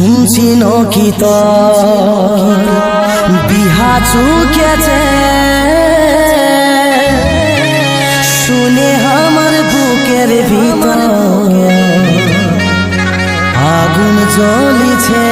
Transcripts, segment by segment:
শুনছি নকি তো বিহা চুকেছে শুনে আমার বুকের ভিতর আগুন জ্বলিছে।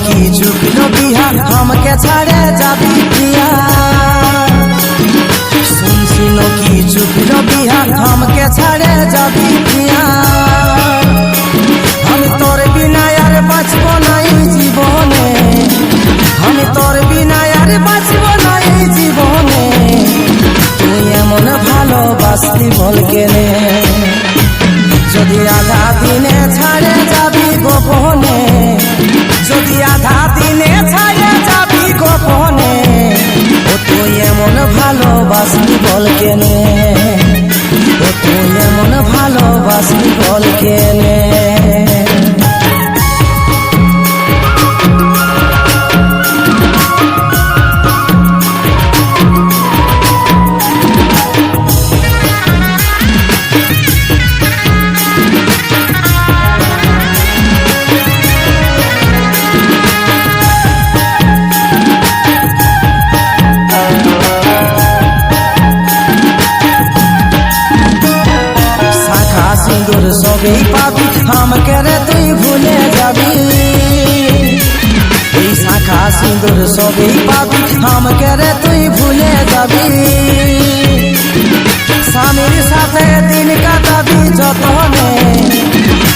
কি চুকলো বিহা हमके ছাড়ে যাবি প্রিয়া, শুনছি কি চুকলো বিহা हमके ছাড়ে যাবি প্রিয়া। আমি তোর বিনা আর বাঁচব না এই জীবনে, আমি তোর বিনা আর বাঁচব না এই জীবনে। তুই এমন ভালোবাসলি বল কেনে, যদি আধা দিনে ছাড়ে যাবি গোপনে, যদি আধা দিনে ছাড়ে যাবি গোপনে। ও তুই এমন ভালোবাসলি বল কেনে, ও তুই এমন ভালোবাসলি বল কেনে। সিঁদুর সবই পাবি हमके রে তুই ভুলে যাবি, এই শাখা সিঁদুর সবই পাবি हमके রে তুই ভুলে যাবি। স্বামীর সাথে দিন কাটাবি যতনে,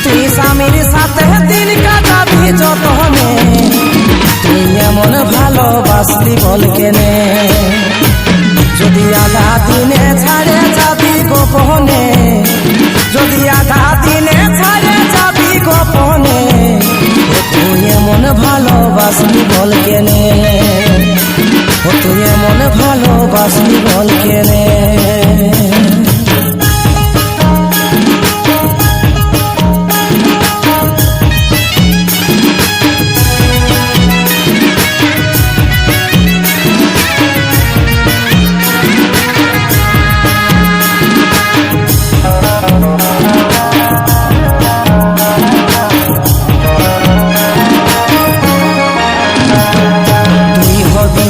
তুই স্বামীর সাথে দিন কাটাবি যতনে। তুই এমন ভালোবাসলি বল কেনে, যদি আধা দিনে ছাড়ে যাবি গোপনে, যদি আধা দিনে ছাড়ে যাবি গোপনে। ও তুই এমন ভালোবাসলি বল কেনে, ও তুই এমন ভালোবাসলি বল কেনে।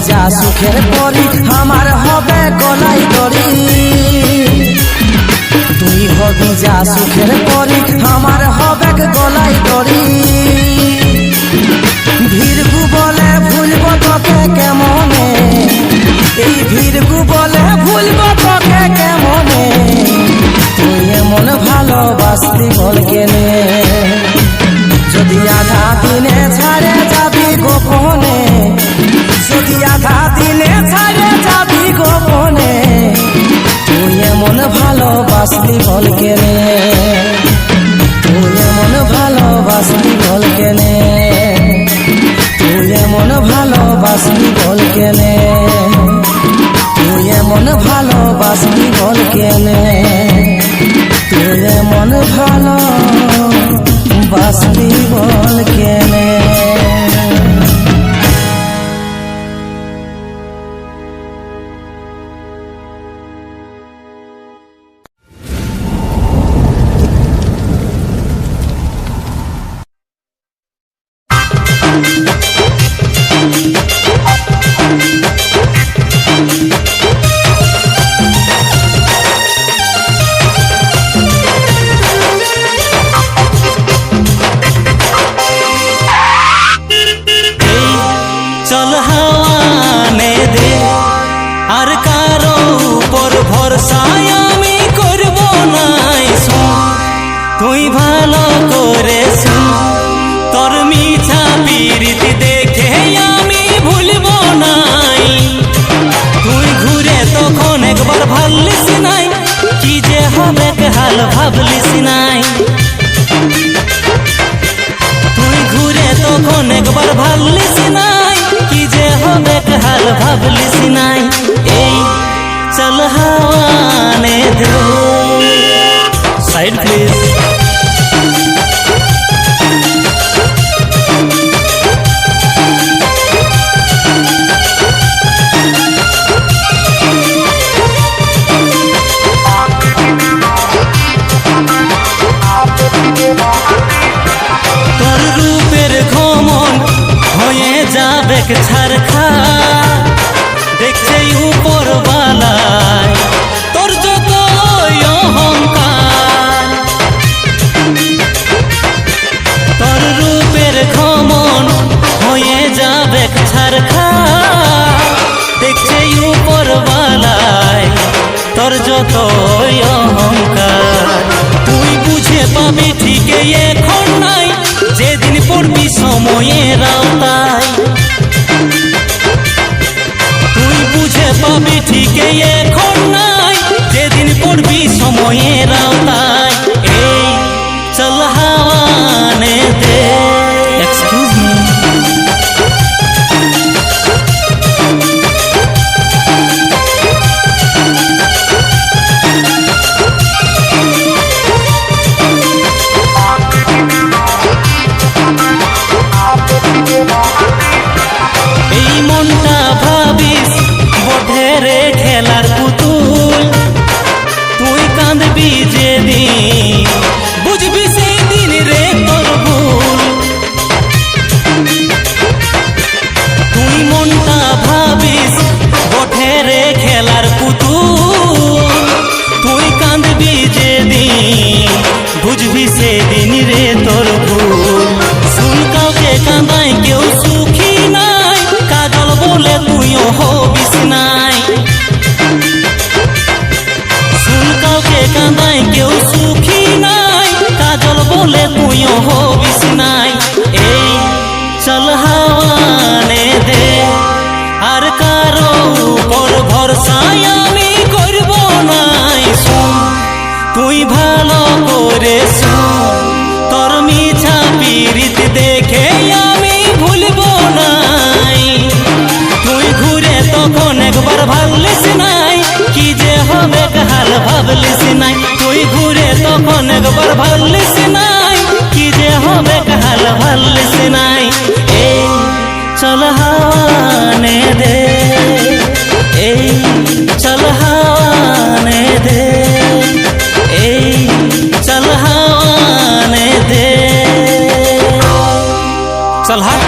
যা সুখের পরি আমার হবে গলায় দড়ি, তুই হবি যা সুখের পরি আমার হবে গলায় দড়ি। ভিড়গু বলে ভুলব তোকে কেমনে, এই ভিড়গু বলে ভুলব তোকে কেমনে। তুই এমন ভালোবাসলি বল কেনে, যদি আধা দিনে ছাড়ে যাবি গোপনে, যদি আধা দিনে ছাড়ে যাবি গোপনে। তুই এমন ভালোবাসলি বল কেনে, তুই এমন ভালোবাসলি বল কেনে, তুই এমন ভালোবাসলি বল কেনে, তুই এমন ভালোবাসলি বল কেনে, তুই এমন ভালোবাসলি বল কেনে। चल हावाने दे আর কারো উপর ভরসায় আমি করব নাই, তুই ভালো করে শুন, তোর মিছা পিরিতি দেখে আমি ভুলব নাই। তুই ঘুরে তখন একবার ভাবলিস নাই, কি যে হবে হাল ভাবলিস নাই। ভাবলিস নাই এই চল হাওয়ানে দে সাইড প্লিজ তোর রূপের ঘমন হয়ে যাবে ছারখা দেখছে উপর বালায় তোর যত অহংকার তোর রূপের ঘমন হয়ে যাবে ছারখা দেখছে উপর বালায় তোর যত অহংকার তুই বুঝে পাবি ঠিকই এখন নাই যেদিন পড়বি সময়ের আওতায় তুই বুঝে পাবি ঠিকই এখন নাই যেদিন পড়বি সময়ের আওতায় এই চল হাওয়ানে দে এক্সকিউজ মি এই মনটা ভাবিস বটে রে খেলার পুতুল তুই কাঁদবি যেদিন বুঝবি সেই দিন রে তোর ভুল তুই মনটা ভাবিস বটে রে খেলার পুতুল তুই কাঁদবি যেদিন বুঝবি সেদিন রে তোর ভুল শুন কাউকে কাঁদাই কেউ সুখী নাই কাজল বলে তুইও হবিস নাই শুন কাউকে কাঁদাই কেউ সুখী নাই কাজল বলে তুইও হবিস নাই এই চল হাওয়ানে দে আর কারো উপর ভরসায় আমি করব নাই শুন তুই ভালো করে শুন তোর মিছা পীড়িত দেখে আমি ভুলব নাই তুই ঘুরে তখন একবার ভাবলিস নাই কি যে হবে হাল ভাবলিস নাই তুই ঘুরে তখন একবার ভাবলিস নাই কি যে হবে হাল ভাবলিস নাই এই চল হাওয়ানে দে এই চল হাওয়ানে দে এই চল হাওয়ানে দে চল হাট